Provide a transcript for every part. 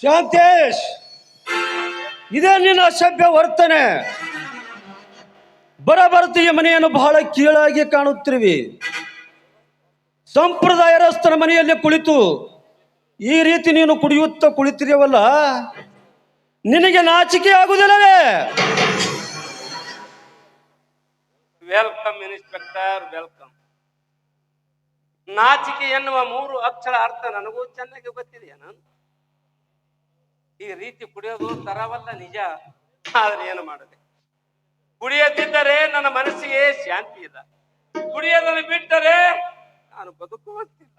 ಶಾಂತೇಶ್, ಇದೇ ನಿನ್ನ ಅಸಭ್ಯ ವರ್ತನೆ. ಬರಬರ್ತಿ ಈ ಮನೆಯನ್ನು ಬಹಳ ಕೀಳಾಗಿ ಕಾಣುತ್ತಿರುವಿ. ಸಂಪ್ರದಾಯಸ್ಥರ ಮನೆಯಲ್ಲಿ ಕುಳಿತು ಈ ರೀತಿ ನೀನು ಕುಡಿಯುತ್ತಾ ಕುಳಿತಿರುವಲ್ಲ, ನಿನಗೆ ನಾಚಿಕೆ ಆಗುವುದಿಲ್ಲವೇ? Welcome inspector, welcome. ನಾಚಿಕೆ ಎನ್ನುವ 3 ಅಕ್ಷರ ಅರ್ಥ ನನಗೂ ಚೆನ್ನಾಗಿ ಗೊತ್ತಿದೆಯಾ? ನಾನು ಈ ರೀತಿ ಕುಡಿಯೋದು ತರವಲ್ಲ, ನಿಜ. ಆದ್ರೆ ಏನು ಮಾಡದೆ, ಕುಡಿಯದಿದ್ದರೆ ನನ್ನ ಮನಸ್ಸಿಗೆ ಶಾಂತಿ ಇಲ್ಲ, ಕುಡಿಯೋದನ್ನು ಬಿಟ್ಟರೆ ನಾನು ಬದುಕುವಂತಿಲ್ಲ.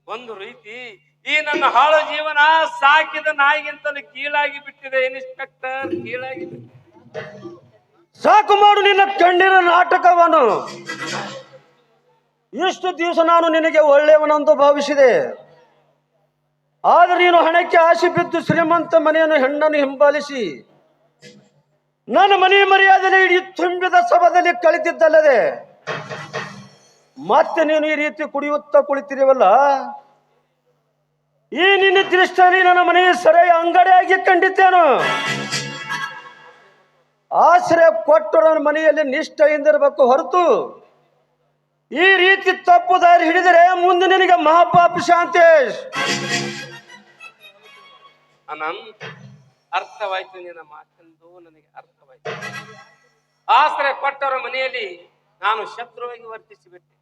ಒಂದು ರೀತಿ ಈ ನನ್ನ ಹಾಳು ಜೀವನ ಸಾಕಿದ ನಾಯಿಗಿಂತಲೂ ಕೀಳಾಗಿ ಬಿಟ್ಟಿದೆ ಇನ್ಸ್ಪೆಕ್ಟರ್, ಕೀಳಾಗಿ ಬಿಟ್ಟಿದೆ. ಸಾಕು ಮಾಡು ನಿನ್ನ ಕಣ್ಣಿನ ನಾಟಕವನ್ನು. ಇಷ್ಟು ದಿವಸ ನಾನು ನಿನಗೆ ಒಳ್ಳೆಯವನೆಂದು ಭಾವಿಸಿದೆ. ಆದರೆ ನೀನು ಹಣಕ್ಕೆ ಆಸೆ ಬಿದ್ದು ಶ್ರೀಮಂತ ಮನೆಯನ್ನು ಹೆಣ್ಣನ್ನು ಹಿಂಬಾಲಿಸಿ ನನ್ನ ಮನೆ ಮರ್ಯಾದೆಯಲ್ಲಿ ಇಡೀ ತುಂಬಿದ ಸಭದಲ್ಲಿ ಕಳೆದಿದ್ದಲ್ಲದೆ ಮತ್ತೆ ನೀನು ಈ ರೀತಿ ಕುಡಿಯುತ್ತಾ ಕುಳಿತಿರುವಲ್ಲ, ಈ ನಿನ್ನ ದೃಷ್ಟಿಯಲ್ಲಿ ನನ್ನ ಮನೆಯ ಸರಿಯ ಅಂಗಡಿಯಾಗಿ ಕಂಡಿದ್ದೇನು. ಆಶ್ರಯ ಕೊಟ್ಟರ ಮನೆಯಲ್ಲಿ ನಿಷ್ಠೆಯಿಂದಿರಬೇಕು ಹೊರತು ಈ ರೀತಿ ತಪ್ಪು ದಾರಿ ಹಿಡಿದರೆ ಮುಂದೆ ನಿನಗೆ ಮಹಾಪಾಪ. ಶಾಂತೇಶ್, ಅನಂತ್, ಅರ್ಥವಾಯ್ತು ನಿನ್ನ ಮಾತೆಂದು ನನಗೆ ಅರ್ಥವಾಯ್ತು. ಆಶ್ರಯ ಕೊಟ್ಟವರ ಮನೆಯಲ್ಲಿ ನಾನು ಶತ್ರುವಾಗಿ ವರ್ತಿಸಿಬಿಟ್ಟೆ.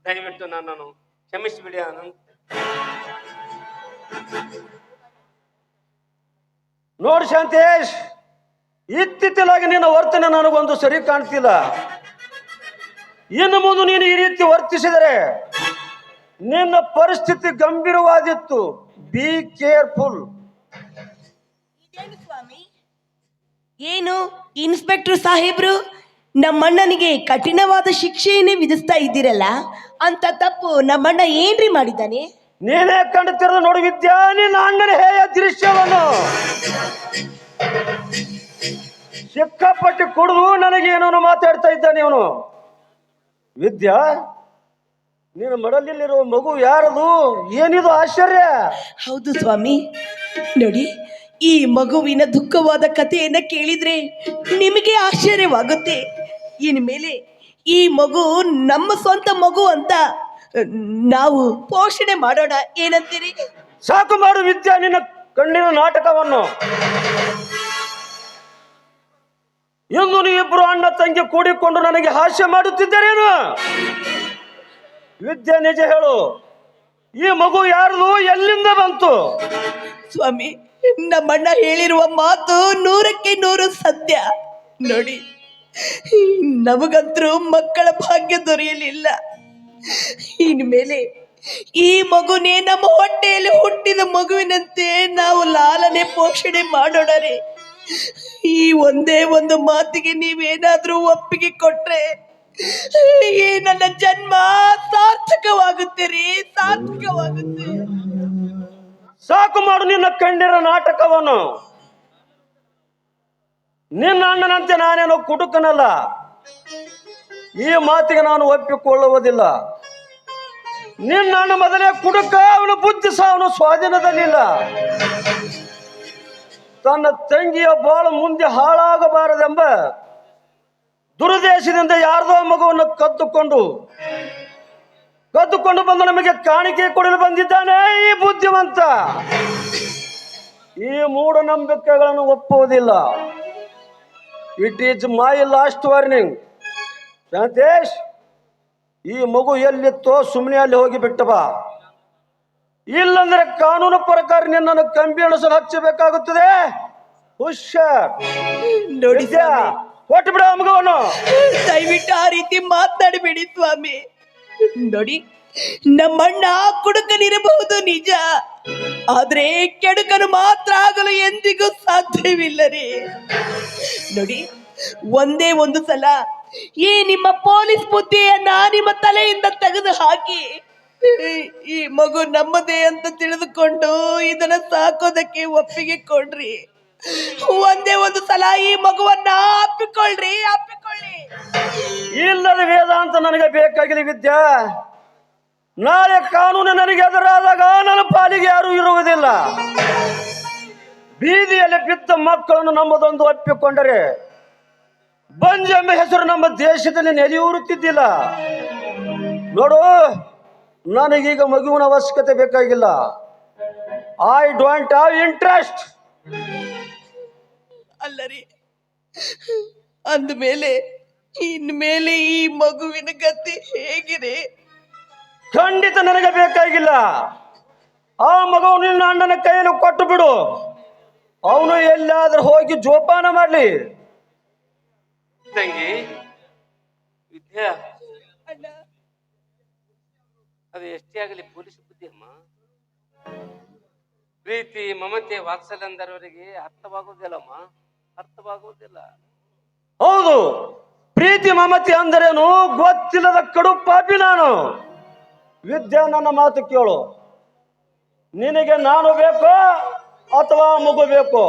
ದಯವಿಟ್ಟು ನನ್ನನ್ನು ಕ್ಷಮಿಸಿಬಿಡಿ ಅನಂತ್. ನೋಡಿ ಶಾಂತೇಶ್, ಇತ್ತಿತ್ತಲಾಗಿ ನಿನ್ನ ವರ್ತನೆ ನನಗೊಂದು ಸರಿ ಕಾಣ್ತಿಲ್ಲ. ಇನ್ನು ಮುಂದೆ ನೀನು ಈ ರೀತಿ ವರ್ತಿಸಿದರೆ ನಿನ್ನ ಪರಿಸ್ಥಿತಿ ಗಂಭೀರವಾದಿತ್ತು. Be careful. ಇದೇನು ಸ್ವಾಮಿ, ಏನು ಇನ್ಸ್ಪೆಕ್ಟರ್ ಸಾಹೇಬ್ರು ನಮ್ಮಣ್ಣನಿಗೆ ಕಠಿಣವಾದ ಶಿಕ್ಷೆಯನ್ನೇ ವಿಧಿಸ್ತಾ ಇದ್ದೀರಲ್ಲ? ಅಂತ ತಪ್ಪು ನಮ್ಮಣ್ಣ ಏನ್ರಿ ಮಾಡಿದ್ದಾನೆ? ನೀನೇ ಕಂಡುತ್ತಿರೋದು ನೋಡಿ ವಿದ್ಯಾ, ನಿನ್ನ ಅಣ್ಣನ ಹೇಯ ದೃಶ್ಯವನ್ನು. ಸಿಕ್ಕಾಪಟ್ಟಿ ಕುಡಿದು ನನಗೇನೋ ಮಾತಾಡ್ತಾ ಇದ್ದಾನೆ ಇವನು. ವಿದ್ಯಾ, ನೀನು ಮಡಲಿರುವ ಮಗು ಯಾರದು? ಏನಿದು ಆಶ್ಚರ್ಯ? ಹೌದು ಸ್ವಾಮಿ, ನೋಡಿ, ಈ ಮಗುವಿನ ದುಃಖವಾದ ಕಥೆಯನ್ನ ಕೇಳಿದ್ರೆ ನಿಮಗೆ ಆಶ್ಚರ್ಯವಾಗುತ್ತೆ. ಇನ್ಮೇಲೆ ಈ ಮಗು ನಮ್ಮ ಸ್ವಂತ ಮಗು ಅಂತ ನಾವು ಪೋಷಣೆ ಮಾಡೋಣ, ಏನಂತೀರಿ? ಸಾಕು ಮಾಡು ವಿದ್ಯಾ ನಿನ್ನ ಕಣ್ಣಿನ ನಾಟಕವನ್ನು. ಎಂದು ನೀವಿಬ್ಬರು ಅಣ್ಣ ತಂಗಿ ಕೂಡಿಕೊಂಡು ನನಗೆ ಹಾಸ್ಯ ಮಾಡುತ್ತಿದ್ದರೇನು? ವಿದ್ಯಾ, ನಿಜ ಹೇಳು, ಈ ಮಗು ಯಾರದು? ಎಲ್ಲಿಂದ ಬಂತು? ಸ್ವಾಮಿ, ನಮ್ಮಣ್ಣ ಹೇಳಿರುವ ಮಾತು 100ಕ್ಕೆ 100 ಸತ್ಯ. ನೋಡಿ, ನಮಗಂತರೂ ಮಕ್ಕಳ ಭಾಗ್ಯ ದೊರೆಯಲಿಲ್ಲ. ಇನ್ಮೇಲೆ ಈ ಮಗುನೇ ನಮ್ಮ ಹೊಟ್ಟೆಯಲ್ಲಿ ಹುಟ್ಟಿದ ಮಗುವಿನಂತೆ ನಾವು ಲಾಲನೆ ಪೋಷಣೆ ಮಾಡೋಣ ರೀ. ಈ ಒಂದೇ ಒಂದು ಮಾತಿಗೆ ನೀವೇನಾದ್ರೂ ಒಪ್ಪಿಗೆ ಕೊಟ್ರೆ ಈ ನನ್ನ ಜನ್ಮ ಸಾರ್ಥಕವಾಗುತ್ತೆ ರೀ, ಸಾರ್ಥಕವಾಗುತ್ತೆ. ಸಾಕು ಮಾಡು ನಿನ್ನ ಕಣ್ಣಿನ ನಾಟಕವನ್ನು. ನಿನ್ನ ಅಣ್ಣನಂತೆ ನಾನೇನೋ ಕುಟುಕನಲ್ಲ. ಈ ಮಾತಿಗೆ ನಾನು ಒಪ್ಪಿಕೊಳ್ಳುವುದಿಲ್ಲ. ನಿನ್ನ ಅಣ್ಣ ಮೊದಲೇ ಕುಡುಕ, ಅವನ ಬುದ್ಧಿ ಸಹ ಅವನ ಸ್ವಾಧೀನದಲ್ಲಿಲ್ಲ. ತನ್ನ ತಂಗಿಯ ಬಾಳು ಮುಂದೆ ಹಾಳಾಗಬಾರದೆಂಬ ದುರುದ್ದೇಶದಿಂದ ಯಾರದೋ ಮಗುವನ್ನು ಕದ್ದುಕೊಂಡು ಬಂದು ನಮಗೆ ಕಾಣಿಕೆ ಕೊಡಲು ಬಂದಿದ್ದಾನೆ ಈ ಬುದ್ಧಿವಂತ. ಈ ಮೂಢನಂಬಿಕೆಗಳನ್ನು ಒಪ್ಪುವುದಿಲ್ಲ. It is my last warning. Shantesh, ಈ ಮಗು ಎಲ್ಲಿತ್ತೋ ಸುಮ್ಮನೆ ಅಲ್ಲಿ ಹೋಗಿ ಬಿಟ್ಟು ಬಾ. ಇಲ್ಲಂದ್ರೆ ಕಾನೂನು ಪ್ರಕಾರ ನಿನ್ನನ್ನು ಕಂಬಿ ಎಣಿಸಲು ಹಚ್ಚಬೇಕಾಗುತ್ತದೆ. ಹುಷಾರ್. ನೋಡಿ ಕೊಟ್ಟು ಬಿಡ ಮಗುವನ್ನು. ದಯವಿಟ್ಟು ಆ ರೀತಿ ಮಾತನಾಡಬೇಡಿ ಸ್ವಾಮಿ. ನೋಡಿ, ನಮ್ಮಣ್ಣ ಕುಡುಕನಿರಬಹುದು ನಿಜ, ಆದ್ರೆ ಕೆಡುಕನು ಮಾತ್ರ ಆಗಲು ಎಂದಿಗೂ ಸಾಧ್ಯವಿಲ್ಲ ರೀ. ನೋಡಿ, ಒಂದೇ ಒಂದು ಸಲ ಈ ನಿಮ್ಮ ಪೊಲೀಸ್ ಬುದ್ಧಿಯನ್ನ ನಿಮ್ಮ ತಲೆಯಿಂದ ತೆಗೆದು ಹಾಕಿ ಈ ಮಗು ನಮ್ಮದೇ ಅಂತ ತಿಳಿದುಕೊಂಡು ಇದನ್ನ ಸಾಕೋದಕ್ಕೆ ಒಪ್ಪಿಗೆ ಕೊಡ್ರಿ. ಒಂದೇ ಒಂದು ಸಲ ಈ ಮಗುವನ್ನ ಅಪ್ಪಿಕೊಳ್ಳಿ. ಇಲ್ಲದ ವೇದಾಂತ ನನಗೆ ಬೇಕಾಗಿಲ್ಲ ವಿದ್ಯಾ. ನಾಳೆ ಕಾನೂನು ನನಗೆ ಎದುರಾದಾಗ ನನ್ನ ಪಾಲಿಗೆ ಯಾರೂ ಇರುವುದಿಲ್ಲ. ಬೀದಿಯಲ್ಲಿ ಬಿದ್ದ ಮಕ್ಕಳನ್ನು ನಮ್ಮದೊಂದು ಒಪ್ಪಿಕೊಂಡರೆ ಬಂಜೆಂಬ ಹೆಸರು ನಮ್ಮ ದೇಶದಲ್ಲಿ ನೆಲೆಯೂರುತ್ತಿದ್ದಿಲ್ಲ. ನೋಡು, ನನಗೀಗ ಮಗುವಿನ ಅವಶ್ಯಕತೆ ಬೇಕಾಗಿಲ್ಲ. I don't have interest. ಅಲ್ಲರಿ, ಅಂದಮೇಲೆ ಇನ್ಮೇಲೆ ಈ ಮಗುವಿನ ಗತಿ ಹೇಗಿದೆ? ಖಂಡಿತ ನನಗೆ ಬೇಕಾಗಿಲ್ಲ. ಆ ಮಗು ನಿನ್ನ ಅಣ್ಣನ ಕೈಯಲ್ಲಿ ಕೊಟ್ಟು ಬಿಡು. ಅವನು ಎಲ್ಲಾದ್ರೂ ಹೋಗಿ ಜೋಪಾನ ಮಾಡ್ಲಿ. ತಂಗಿ ವಿದ್ಯಾ, ಅಣ್ಣ, ಅದು ಎಷ್ಟೇ ಆಗಲಿ ಪೊಲೀಸ್ ಬುದ್ಧಿ ಅಮ್ಮ. ಪ್ರೀತಿ, ಮಮತೆ, ವಾತ್ಸಲ್ಯ ಅಂದರವರಿಗೆ ಅರ್ಥವಾಗುವುದಿಲ್ಲಮ್ಮ, ಅರ್ಥವಾಗುವುದಿಲ್ಲ. ಹೌದು, ಪ್ರೀತಿ ಮಮತೆ ಅಂದರೇನು ಗೊತ್ತಿಲ್ಲದ ಕಡು ಪಾಪಿ ನಾನು. ವಿದ್ಯಾ, ನನ್ನ ಮಾತು ಕೇಳು. ನಿನಗೆ ನಾನು ಬೇಕೋ ಅಥವಾ ಮಗು ಬೇಕು?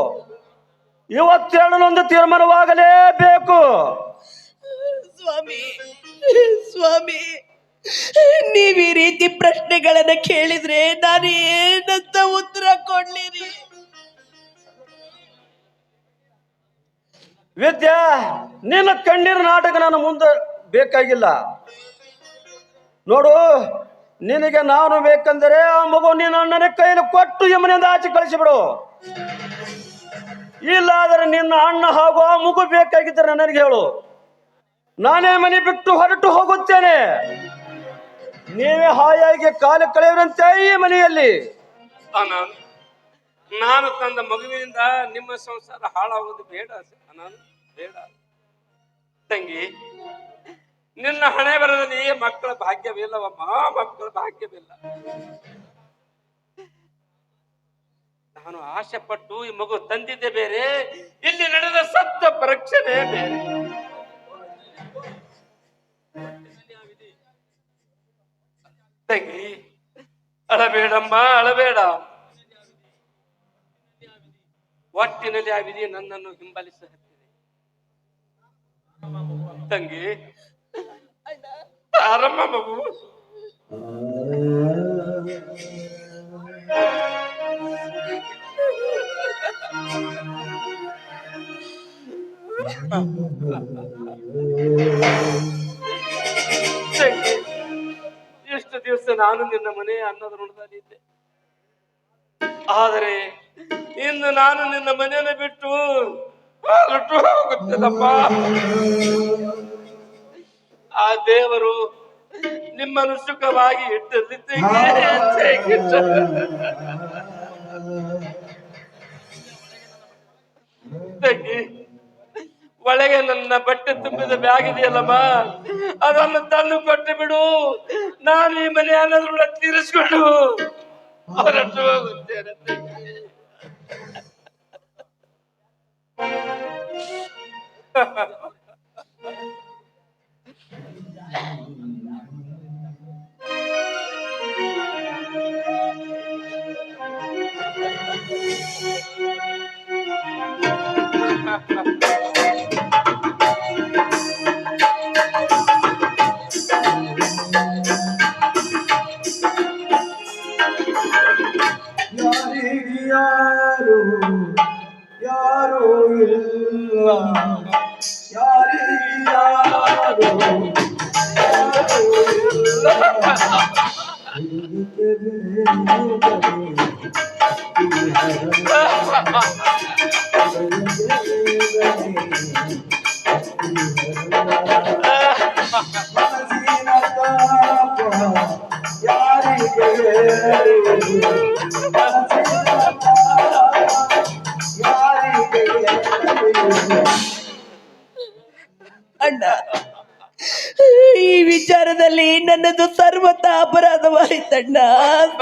ಇವತ್ತೇಳನೊಂದು ತೀರ್ಮಾನವಾಗಲೇಬೇಕು. ಸ್ವಾಮಿ, ಸ್ವಾಮಿ, ನೀವ್ ಈ ರೀತಿ ಪ್ರಶ್ನೆಗಳನ್ನ ಕೇಳಿದ್ರೆ ನಾನು ಏನಂತ ಉತ್ತರ ಕೊಡ್ಲಿರಿ? ವಿದ್ಯಾ, ನಿನ್ನ ಕಣ್ಣೀರ ನಾಟಕ ನನ್ನ ಮುಂದೆ ಬೇಕಾಗಿಲ್ಲ. ನೋಡು, ನಿನಗೆ ನಾನು ಬೇಕಂದರೆ ಆ ಮಗು ನಿನ್ನ ಅಣ್ಣನ ಕೈಯಲ್ಲಿ ಕೊಟ್ಟು ಈ ಮನೆಯಿಂದ ಆಚೆ ಕಳಿಸಿಬಿಡು. ಇಲ್ಲಾದರೆ ನಿನ್ನ ಅಣ್ಣ ಹಾಗೂ ಆ ಮಗು ಬೇಕಾಗಿದ್ದರೆ ನನಗೆ ಹೇಳು. ನಾನೇ ಮನೆ ಬಿಟ್ಟು ಹೊರಟು ಹೋಗುತ್ತೇನೆ. ನೀವೇ ಹಾಯಾಗಿ ಕಾಲ ಕಳೆಯುವಂತೆ ಈ ಮನೆಯಲ್ಲಿ. ಅನಂತ್, ನಾನು ತಂದ ಮಗುವಿನಿಂದ ನಿಮ್ಮ ಸಂಸಾರ ಹಾಳಾಗೋದು ಬೇಡ ಅನಂತ್, ಬೇಡ. ತಂಗಿ, ನಿನ್ನ ಹಣೆ ಬರದಲ್ಲಿ ಮಕ್ಕಳ ಭಾಗ್ಯವಿಲ್ಲವಮ್ಮ, ಮಕ್ಕಳ ಭಾಗ್ಯವಿಲ್ಲ. ನಾನು ಆಸೆ ಪಟ್ಟು ಈ ಮಗು ತಂದಿದ್ದೆ ಬೇರೆ, ಇಲ್ಲಿ ನಡೆದ ಸತ್ಯ ಪರೀಕ್ಷೆನೇ ಬೇರೆ. ತಂಗಿ, ಅಳಬೇಡಮ್ಮ, ಅಳಬೇಡ. ಒಟ್ಟಿನಲ್ಲಿ ಆ ವಿಧಿ ನನ್ನನ್ನು ಹಿಂಬಾಲಿಸ ಹತ್ತಿದೆ. ತಂಗಿ, ಆರಮ್ಮ ಮಗು. ತಂಗಿ, ಎಷ್ಟು ದಿವಸ ನಾನು ನಿನ್ನ ಮನೆ ಅನ್ನದ ಋಣದಲ್ಲಿದ್ದೆ. ಆದರೆ ಇನ್ನು ನಾನು ನಿನ್ನ ಮನೆಯನ್ನು ಬಿಟ್ಟು ಹೊರಟು ಹೋಗುತ್ತೇನಪ್ಪ. ಆ ದೇವರು ನಿಮ್ಮನ್ನು ಸುಖವಾಗಿ ಇಟ್ಟಲ್ಲಿ ತಂಗಿ, ಒಳಗೆ ನನ್ನ ಬಟ್ಟೆ ತುಂಬಿದ ಬ್ಯಾಗ್ ಇದೆಯಲ್ಲಮ್ಮ, ಅದನ್ನು ತಂದು ಕೊಟ್ಟು ಬಿಡು. ನಾನು ಈ ಮನೆ ಅನ್ನೋದ್ರ ತೀರಿಸ್ಕೊಂಡು ಹೊರಟು ಹೋಗುತ್ತೇನೆ. ಯಾರು ಯಾರು ಇಲ್ಲ, ಯಾರು ಅಣ್ಣ, ಈ ವಿಚಾರದಲ್ಲಿ ನನ್ನದು ಸರ್ವತ ಅಪರಾಧವಾಯಿತಣ್ಣ,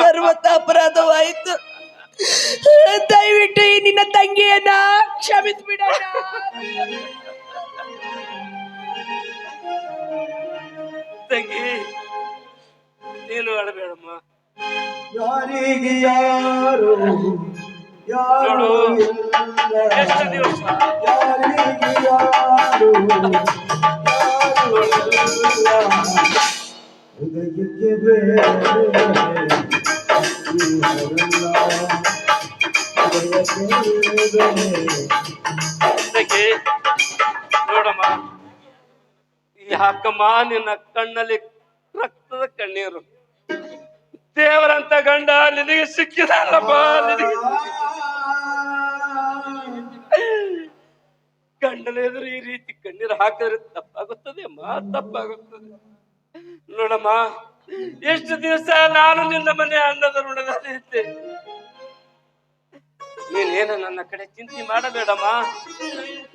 ಸರ್ವತ ಅಪರಾಧವಾಯಿತು. ದಯವಿಟ್ಟು ಈ ನಿನ್ನ ತಂಗಿಯನ್ನ ಕ್ಷಮಿಸ್ಬಿಡಣ್ಣ. ತಂಗಿ, ನೀನು ಅಳಬೇಡಮ್ಮ. ಯಾರಿಗೆ ಯಾರು ಯಾರು ಎಷ್ಟು ದಿವಸ ಯಾರಿಗೆ ಯಾರು ಹೃದಯಕ್ಕೆ ತಂಗಿ, ನೋಡಮ್ಮ, ಯಾಕಮ್ಮ ನಿನ್ನ ಕಣ್ಣಲ್ಲಿ ರಕ್ತದ ಕಣ್ಣೀರು? ದೇವರಂತ ಗಂಡ ನಿನಗೆ ಸಿಕ್ಕಿದಲ್ಲಮ್ಮ. ನಿನಗೆ ಗಂಡನ ಎದುರು ಈ ರೀತಿ ಕಣ್ಣೀರು ಹಾಕಿದ್ರೆ ತಪ್ಪಾಗುತ್ತದೆ ಅಮ್ಮ, ತಪ್ಪಾಗುತ್ತದೆ. ನೋಡಮ್ಮ, ಎಷ್ಟು ದಿವಸ ನಾನು ನಿನ್ನ ಮನೆ ಅನ್ನದ ಋಣದಲ್ಲಿ ಇದ್ದೆ. ನೀನೇನು ನನ್ನ ಕಡೆ ಚಿಂತೆ ಮಾಡಬೇಡಮ್ಮ.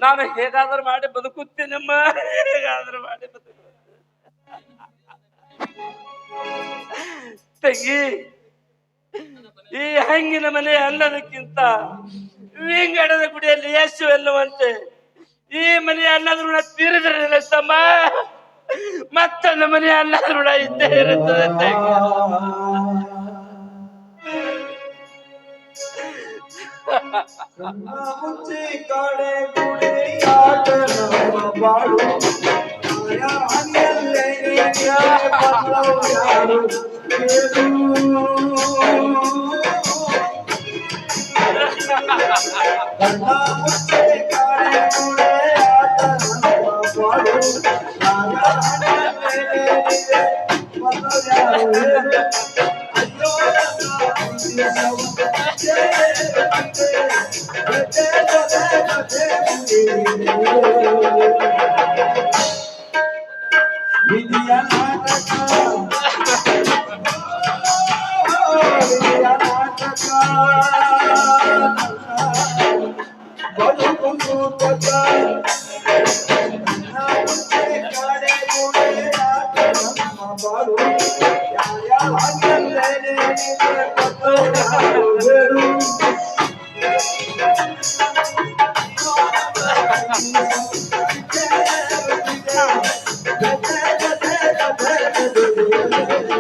ನಾನು ಹೇಗಾದ್ರೂ ಮಾಡಿ ಬದುಕುತ್ತೇನಮ್ಮ, ಹೇಗಾದ್ರೂ ಮಾಡಿ ಬದುಕು. ತಂಗಿ, ಈ ಹಂಗಿನ ಮನೆ ಅನ್ನೋದಕ್ಕಿಂತ ವಿಂಗಡದ ಗುಡಿಯಲ್ಲಿ ಯೇಸು ಎನ್ನುವಂತೆ ಈ ಮನೆ ಅನ್ನದ ಋಣ ತೀರಿದ್ರೆ ತಮ್ಮ, ಮತ್ತೊಂದು ಮನೆ ಅನ್ನದ ಋಣ ಇದ್ದೇ ಇರುತ್ತದೆ ತಂಗಿ.